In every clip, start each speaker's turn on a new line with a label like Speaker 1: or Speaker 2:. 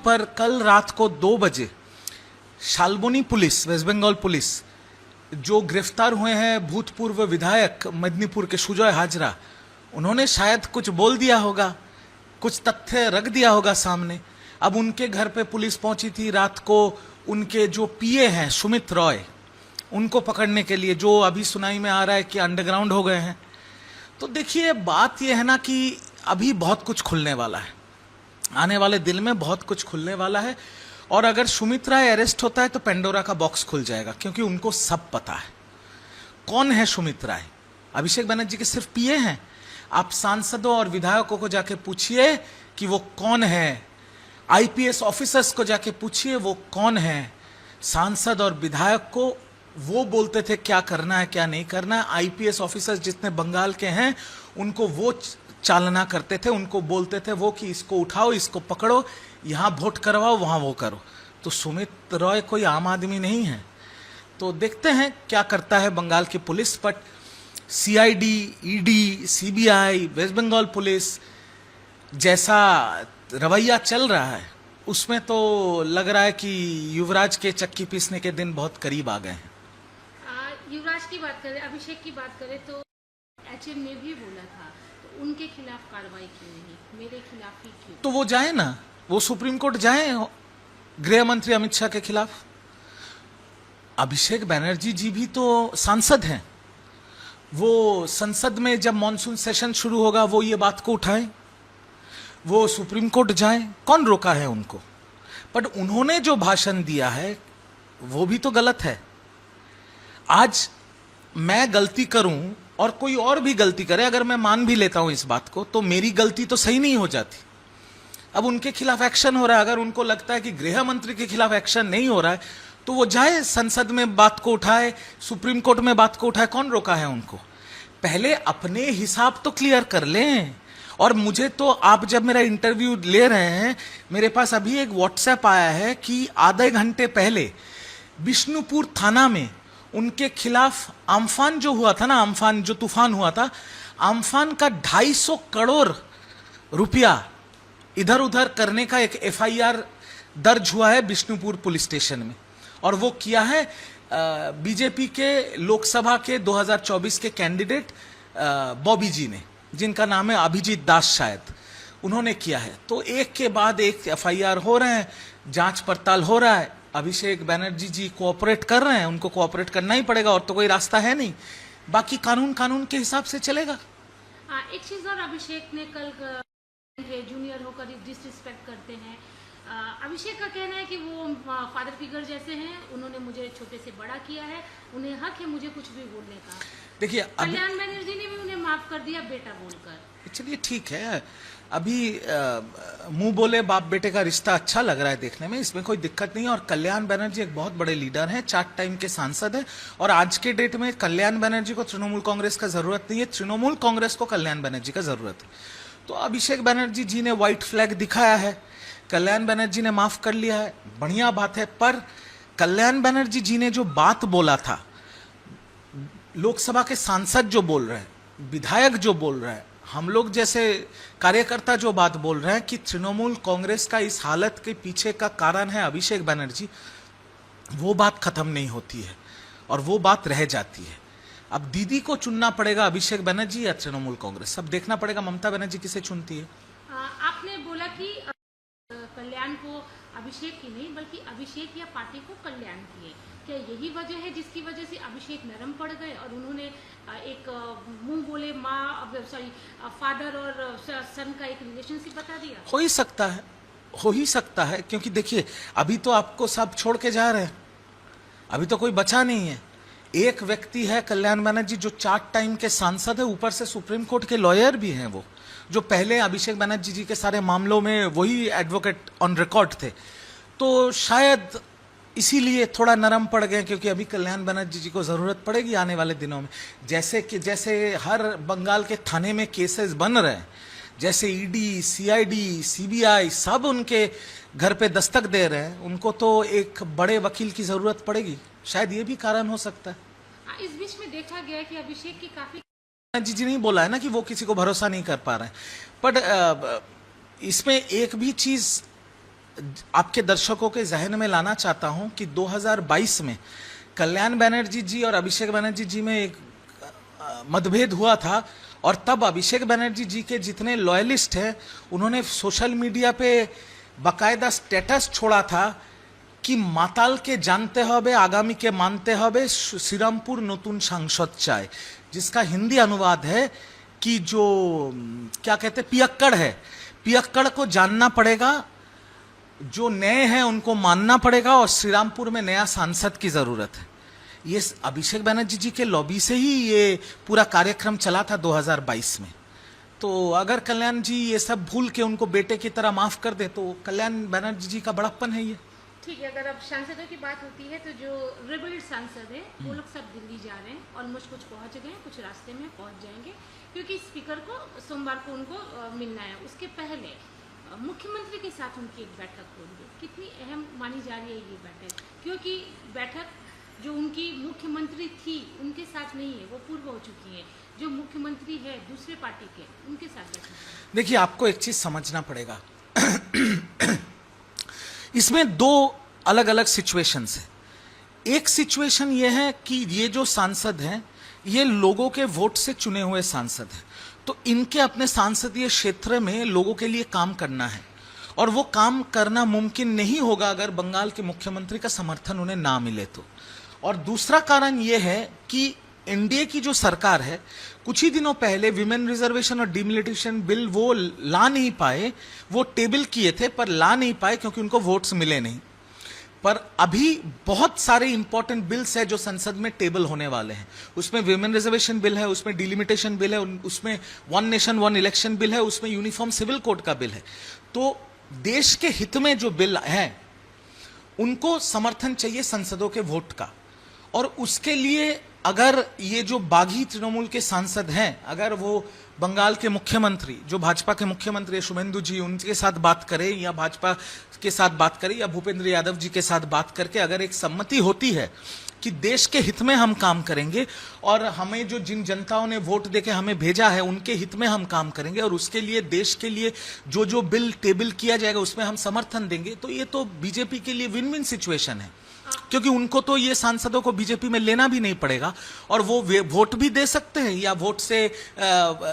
Speaker 1: पर कल रात को 2 बजे शाल्बनी पुलिस, वेस्ट बंगाल पुलिस, जो गिरफ्तार हुए हैं भूतपूर्व विधायक मेदिनीपुर के सुजय हाजरा, उन्होंने शायद कुछ बोल दिया होगा, कुछ तथ्य रख दिया होगा सामने। अब उनके घर पे पुलिस पहुंची थी रात को, उनके जो पीए हैं सुमित रॉय, उनको पकड़ने के लिए, जो अभी सुनाई में आ रहा है कि अंडरग्राउंड हो गए हैं। तो देखिए, बात यह है ना कि अभी बहुत कुछ खुलने वाला है, आने वाले दिन में बहुत कुछ खुलने वाला है। और अगर सुमित राय अरेस्ट होता है तो पेंडोरा का बॉक्स खुल जाएगा, क्योंकि उनको सब पता है कौन है सुमित राय। अभिषेक बनर्जी के सिर्फ पीए हैं। आप सांसदों और विधायकों को जाके पूछिए कि वो कौन है, आईपीएस ऑफिसर्स को जाके पूछिए वो कौन है। सांसद और विधायक को वो बोलते थे क्या करना है क्या नहीं करना है। आईपीएस ऑफिसर्स जितने बंगाल के हैं उनको वो चालना करते थे, उनको बोलते थे वो कि इसको उठाओ, इसको पकड़ो, यहाँ वोट करवाओ, वहाँ वो करो। तो सुमित रॉय कोई आम आदमी नहीं है। तो देखते हैं क्या करता है बंगाल की पुलिस। But CID, ED, CBI, west Bengal police जैसा रवैया चल रहा है उसमें तो लग रहा है कि युवराज के चक्की पीसने के दिन बहुत करीब आ गए हैं।
Speaker 2: युवराज की बात करें, अभिषेक की बात करें तो एचएम ने भी बोला था, तो उनके खिलाफ कार्रवाई क्यों नहीं, मेरे खिलाफ ही क्यों?
Speaker 1: तो वो जाए ना, वो सुप्रीम कोर्ट जाए गृह मंत्री अमित शाह के खिलाफ। अभिषेक बनर्जी जी भी तो सांसद हैं, वो संसद में जब मॉनसून सेशन शुरू होगा वो ये बात को उठाएं, वो सुप्रीम कोर्ट जाएं, कौन रोका है उनको? बट उन्होंने जो भाषण दिया है वो भी तो गलत है। आज मैं गलती करूं और कोई और भी गलती करे, अगर मैं मान भी लेता हूं इस बात को, तो मेरी गलती तो सही नहीं हो जाती। अब उनके खिलाफ एक्शन हो रहा है, अगर उनको लगता है कि गृह मंत्री के खिलाफ एक्शन नहीं हो रहा है तो वो जाए संसद में बात को उठाए, सुप्रीम कोर्ट में बात को उठाए, कौन रोका है उनको? पहले अपने हिसाब तो क्लियर कर लें। और मुझे तो, आप जब मेरा इंटरव्यू ले रहे हैं, मेरे पास अभी एक व्हाट्सएप आया है कि आधे घंटे पहले बिष्णुपुर थाना में उनके खिलाफ अम्फान जो हुआ था ना, अम्फान जो तूफान हुआ था, अम्फान का 250 करोड़ रुपया इधर उधर करने का एक एफआईआर दर्ज हुआ है बिष्णुपुर पुलिस स्टेशन में। और वो किया है बीजेपी के लोकसभा के 2024 के कैंडिडेट बॉबी जी ने, जिनका नाम है अभिजीत दास शायद, उन्होंने किया है। तो एक के बाद एक एफआईआर हो रहे हैं, जांच पड़ताल हो रहा है। अभिषेक बनर्जी जी कोऑपरेट कर रहे हैं, उनको कोऑपरेट करना ही पड़ेगा, और तो कोई रास्ता है नहीं। बाकी कानून के हिसाब से चलेगा।
Speaker 2: एक चीज और, अभिषेक ने कल जूनियर होकर डिसरिस्पेक्ट करते हैं। अभिषेक का कहना है कि वो फादर फिगर जैसे हैं, उन्होंने मुझे छोटे से बड़ा किया है, उन्हें हक है मुझे कुछ भी बोलने का।
Speaker 1: देखिए,
Speaker 2: कल्याण बनर्जी ने भी उन्हें माफ कर दिया बेटा बोलकर।
Speaker 1: चलिए ठीक है, अभी मुंह बोले बाप बेटे का रिश्ता अच्छा लग रहा है देखने में, इसमें कोई दिक्कत नहीं है। और कल्याण बनर्जी एक बहुत बड़े लीडर हैं, 4 टाइम के सांसद हैं, और आज के डेट में कल्याण बनर्जी को तृणमूल कांग्रेस का जरूरत नहीं है, तृणमूल कांग्रेस को कल्याण बनर्जी का जरूरत है। तो अभिषेक बनर्जी जी ने व्हाइट फ्लैग दिखाया है, कल्याण बनर्जी ने माफ कर लिया है, बढ़िया बात है। पर कल्याण बनर्जी जी ने जो बात बोला था, लोकसभा के सांसद जो बोल रहे हैं, विधायक जो बोल रहे हैं, हम लोग जैसे कार्यकर्ता जो बात बोल रहे हैं कि तृणमूल कांग्रेस का इस हालत के पीछे का कारण है अभिषेक बनर्जी, वो बात खत्म नहीं होती है और वो बात रह जाती है। अब दीदी को चुनना पड़ेगा, अभिषेक बनर्जी या तृणमूल कांग्रेस, सब देखना पड़ेगा ममता बनर्जी किसे चुनती है।
Speaker 2: आपने बोला कि कल्याण को अभिषेक की नहीं बल्कि अभिषेक या पार्टी को कल्याण की है, क्या यही वजह है जिसकी वजह से अभिषेक नरम पड़ गए और उन्होंने एक मुंह बोले फादर और सन का एक रिलेशनशिप बता दिया?
Speaker 1: हो ही सकता है, क्योंकि देखिए अभी तो आपको सब छोड़ के जा रहे हैं, अभी तो कोई बचा नहीं है। एक व्यक्ति है कल्याण बनर्जी जो 4 टाइम के सांसद है, ऊपर से सुप्रीम कोर्ट के लॉयर भी हैं, वो जो पहले अभिषेक बनर्जी जी के सारे मामलों में वही एडवोकेट ऑन रिकॉर्ड थे। तो शायद इसीलिए थोड़ा नरम पड़ गए, क्योंकि अभी कल्याण बनर्जी जी को जरूरत पड़ेगी आने वाले दिनों में। जैसे हर बंगाल के थाने में केसेस बन रहे हैं, जैसे ईडी, सीआईडी, सीबीआई सब उनके घर पे दस्तक दे रहे हैं, उनको तो एक बड़े वकील की जरूरत पड़ेगी। शायद ये भी कारण हो सकता है।
Speaker 2: इस बीच में देखा गया कि अभिषेक की काफी
Speaker 1: जी नहीं बोला है ना कि वो किसी को भरोसा नहीं कर पा रहे हैं, बट इसमें एक भी चीज आपके दर्शकों के जहन में लाना चाहता हूं कि 2022 में कल्याण बनर्जी जी और अभिषेक बनर्जी जी में एक मतभेद हुआ था, और तब अभिषेक बनर्जी जी के जितने लॉयलिस्ट हैं उन्होंने सोशल मीडिया पे बाकायदा स्टेटस छोड़ा था कि माताल के जानते होबे आगामी के मानते होबे श्रीरामपुर नतून सांसद चाय, जिसका हिंदी अनुवाद है कि जो क्या कहते पियक्कड़ है, पियक्कड़ को जानना पड़ेगा, जो नए हैं उनको मानना पड़ेगा, और श्रीरामपुर में नया सांसद की जरूरत है। ये अभिषेक बनर्जी जी के लॉबी से ही ये पूरा कार्यक्रम चला था 2022 में। तो अगर कल्याण जी ये सब भूल के उनको बेटे की तरह माफ कर दे तो कल्याण बनर्जी जी का बड़प्पन है ये।
Speaker 2: ठीक है, अगर अब सांसदों की बात होती है तो जो रिबेल्ड सांसद है वो लोग सब दिल्ली जा रहे हैं, ऑलमोस्ट कुछ पहुंच गए, कुछ रास्ते में पहुंच जाएंगे, क्योंकि स्पीकर को सोमवार को उनको मिलना है। उसके पहले मुख्यमंत्री के साथ उनकी एक बैठक होगी। कितनी अहम मानी जा रही है ये बैठक, क्योंकि बैठक जो उनकी मुख्यमंत्री थी उनके साथ नहीं है, वो पूर्व हो चुकी है। जो मुख्यमंत्री है दूसरे पार्टी के, उनके साथ बैठक है।
Speaker 1: देखिए, आपको एक चीज समझना पड़ेगा इसमें दो अलग अलग सिचुएशंस है। एक सिचुएशन ये है कि ये जो सांसद हैं ये लोगों के वोट से चुने हुए सांसद हैं, तो इनके अपने सांसदीय क्षेत्र में लोगों के लिए काम करना है, और वो काम करना मुमकिन नहीं होगा अगर बंगाल के मुख्यमंत्री का समर्थन उन्हें ना मिले तो। और दूसरा कारण ये है कि एनडीए की जो सरकार है, कुछ ही दिनों पहले विमेन रिजर्वेशन और डिमिलिटेशन बिल वो ला नहीं पाए, वो टेबल किए थे पर ला नहीं पाए क्योंकि उनको वोट्स मिले नहीं। पर अभी बहुत सारे इंपॉर्टेंट बिल्स है जो संसद में टेबल होने वाले हैं। उसमें विमेन रिजर्वेशन बिल है, उसमें डिलिमिटेशन बिल है, उसमें one nation one election bill है, उसमें यूनिफॉर्म सिविल कोड का बिल है। तो देश के हित में जो बिल है उनको समर्थन चाहिए संसदों के वोट का, और उसके लिए अगर ये जो बागी तृणमूल के सांसद हैं, अगर वो बंगाल के मुख्यमंत्री जो भाजपा के मुख्यमंत्री शुभेंदु जी उनके साथ बात करें, या भाजपा के साथ बात करें, या भूपेंद्र यादव जी के साथ बात करके अगर एक सम्मति होती है कि देश के हित में हम काम करेंगे और हमें जो जिन जनताओं ने वोट देके हमें भेजा है उनके हित में हम काम करेंगे, और उसके लिए देश के लिए जो जो बिल टेबल किया जाएगा उसमें हम समर्थन देंगे, तो ये तो बीजेपी के लिए विन विन सिचुएशन है, क्योंकि उनको तो ये सांसदों को बीजेपी में लेना भी नहीं पड़ेगा, और वो वोट भी दे सकते हैं या वोट से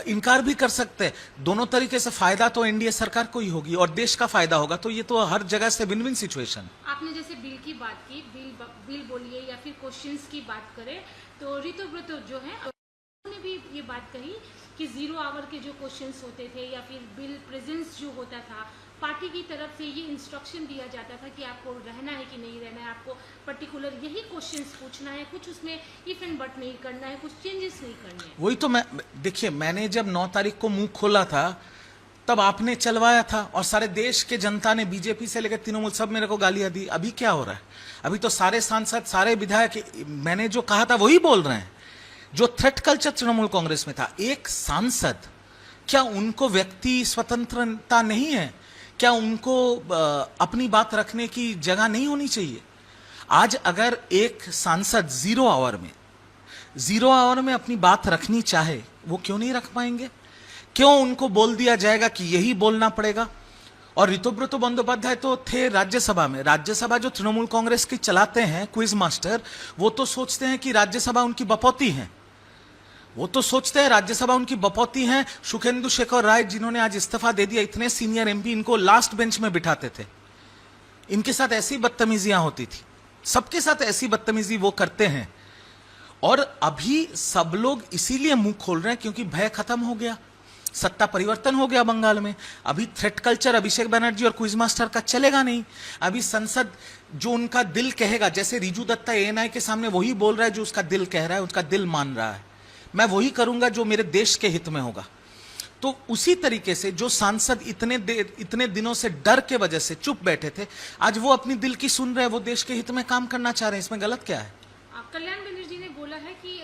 Speaker 1: इनकार भी कर सकते हैं। दोनों तरीके से फायदा तो एनडीए सरकार को ही होगी और देश का फायदा होगा, तो ये तो हर जगह से विन विन सिचुएशन।
Speaker 2: आपने जैसे बिल की बात की, बिल बोलिए या फिर क्वेश्चंस की बात करें, तो ऋतुव्रत जो है उन्होंने भी ये बात कही कि 0 आवर के जो क्वेश्चंस होते थे या फिर बिल प्रेजेंस जो होता था, पार्टी की तरफ से ये इंस्ट्रक्शन दिया जाता था कि आपको रहना है कि नहीं रहना है, आपको पर्टिकुलर यही क्वेश्चंस पूछना है, कुछ उसमें इफ एंड बट नहीं करना है, कुछ चेंजेस नहीं करने हैं।
Speaker 1: वही तो मैं, देखिए, मैंने जब 9 तारीख को मुंह खोला था तब आपने चलवाया था, और सारे देश के जनता ने बीजेपी से लेकर तृणमूल सब मेरे को गालियां दी। अभी क्या हो रहा है? अभी तो सारे सांसद सारे विधायक मैंने जो कहा था वही बोल रहे हैं। जो थ्रेट कल्चर तृणमूल कांग्रेस में था, एक सांसद, क्या उनको व्यक्ति स्वतंत्रता नहीं है? क्या उनको अपनी बात रखने की जगह नहीं होनी चाहिए? आज अगर एक सांसद 0 आवर में अपनी बात रखनी चाहे, वो क्यों नहीं रख पाएंगे? क्यों उनको बोल दिया जाएगा कि यही बोलना पड़ेगा? और ऋतुव्रत बंदोपाध्याय तो थे राज्यसभा में। राज्यसभा जो तृणमूल कांग्रेस की चलाते हैं क्विज मास्टर, वो तो सोचते हैं कि राज्यसभा उनकी बपौती है, वो तो सोचते हैं राज्यसभा उनकी बपौती है। सुखेंदु शेखर राय जिन्होंने आज इस्तीफा दे दिया, इतने सीनियर एमपी, इनको लास्ट बेंच में बिठाते थे, इनके साथ ऐसी बदतमीजियां होती थी, सबके साथ ऐसी बदतमीजी वो करते हैं। और अभी सब लोग इसीलिए मुंह खोल रहे हैं क्योंकि भय खत्म हो गया, सत्ता परिवर्तन हो गया बंगाल में। अभी थ्रेट कल्चर अभिषेक बनर्जी और क्विज मास्टर का चलेगा नहीं। अभी संसद जो उनका दिल कहेगा, जैसे रिजू दत्ता एएनआई के सामने वही बोल रहा है जो उसका दिल कह रहा है, उसका दिल मान रहा है, मैं वही करूंगा जो मेरे देश के हित में होगा। तो उसी तरीके से जो सांसद इतने दिनों से डर के वजह से चुप बैठे थे, आज वो अपनी दिल की सुन रहे हैं, वो देश के हित में काम करना चाह रहे हैं। इसमें गलत क्या है?
Speaker 2: कल्याण बनर्जी ने बोला है कि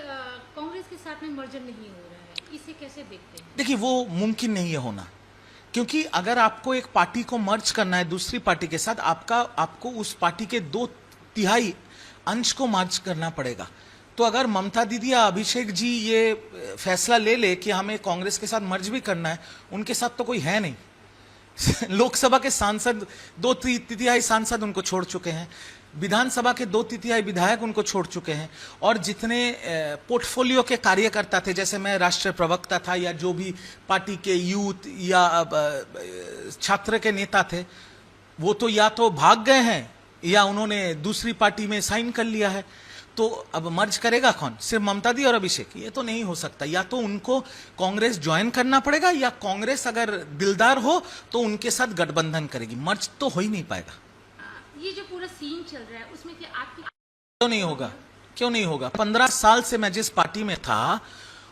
Speaker 2: कांग्रेस के साथ में मर्जर नहीं हो रहा है, इसे कैसे देखते हैं?
Speaker 1: देखिए, वो मुमकिन नहीं है होना, क्योंकि अगर आपको एक पार्टी को मर्ज करना है दूसरी पार्टी के साथ, आपको उस पार्टी के 2/3 अंश को मर्ज करना पड़ेगा। तो अगर ममता दीदी या अभिषेक जी ये फैसला ले ले कि हमें कांग्रेस के साथ मर्ज भी करना है, उनके साथ तो कोई है नहीं, लोकसभा के सांसद 2/3 सांसद उनको छोड़ चुके हैं, विधानसभा के 2/3 विधायक उनको छोड़ चुके हैं, और जितने पोर्टफोलियो के कार्यकर्ता थे, जैसे मैं राष्ट्रीय प्रवक्ता था या जो भी पार्टी के यूथ या छात्र के नेता थे, वो तो या तो भाग गए हैं या उन्होंने दूसरी पार्टी में साइन कर लिया है। तो अब मर्ज करेगा कौन? सिर्फ ममता दी और अभिषेक? ये तो नहीं हो सकता। या तो उनको कांग्रेस ज्वाइन करना पड़ेगा, या कांग्रेस अगर दिलदार हो तो उनके साथ गठबंधन करेगी। मर्ज तो हो ही नहीं पाएगा।
Speaker 2: ये जो पूरा सीन चल रहा है उसमें क्या आपकी
Speaker 1: क्यों नहीं होगा? क्यों नहीं होगा? 15 साल से मैं जिस पार्टी में था,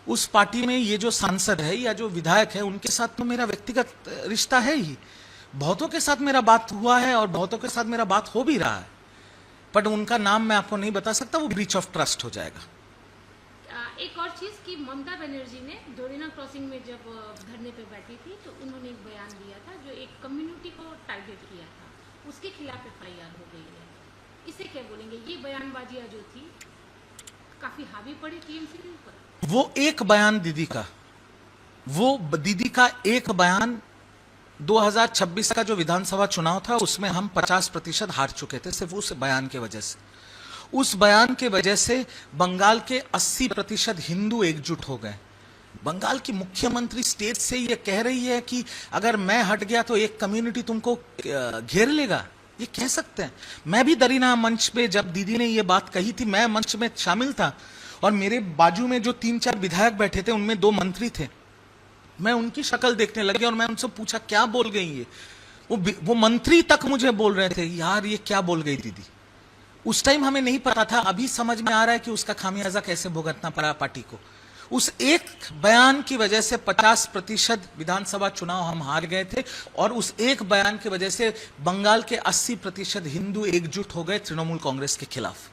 Speaker 1: उस पार्टी में ये जो सांसद है या जो विधायक है, उनके साथ तो मेरा व्यक्तिगत रिश्ता है ही। बहुतों के साथ मेरा बात हुआ है और बहुतों के साथ मेरा बात हो भी रहा है, बट उनका नाम मैं आपको नहीं बता सकता, वो ब्रीच ऑफ ट्रस्ट हो जाएगा।
Speaker 2: एक और चीज कि ममता बनर्जी ने डोरिना क्रॉसिंग में जब धरने पे बैठी थी तो उन्होंने एक बयान दिया था जो एक कम्युनिटी को टारगेट किया था, उसके खिलाफ FIR हो गई है। इसे क्या बोलेंगे? ये बयानबाजियां जो थी काफी हावी पड़ी TMC के ऊपर।
Speaker 1: वो एक बयान दीदी का, वो दीदी का एक बयान 2026 का जो विधानसभा चुनाव था उसमें हम 50% हार चुके थे, सिर्फ उस बयान के वजह से। उस बयान के वजह से बंगाल के 80% हिंदू एकजुट हो गए। बंगाल की मुख्यमंत्री स्टेज से ये कह रही है कि अगर मैं हट गया तो एक कम्युनिटी तुमको घेर लेगा। ये कह सकते हैं। मैं भी दरीना मंच पे जब दीदी ने ये बात कही थी, मैं मंच में शामिल था, और मेरे बाजू में जो 3-4 विधायक बैठे थे उनमें 2 मंत्री थे। मैं उनकी शक्ल देखने लगे और मैं उनसे पूछा क्या बोल गई ये? वो मंत्री तक मुझे बोल रहे थे यार ये क्या बोल गई दीदी। उस टाइम हमें नहीं पता था, अभी समझ में आ रहा है कि उसका खामियाजा कैसे भुगतना पड़ा पार्टी को। उस एक बयान की वजह से 50% विधानसभा चुनाव हम हार गए थे, और उस एक बयान की वजह से बंगाल के 80% हिंदू एकजुट हो गए तृणमूल कांग्रेस के खिलाफ।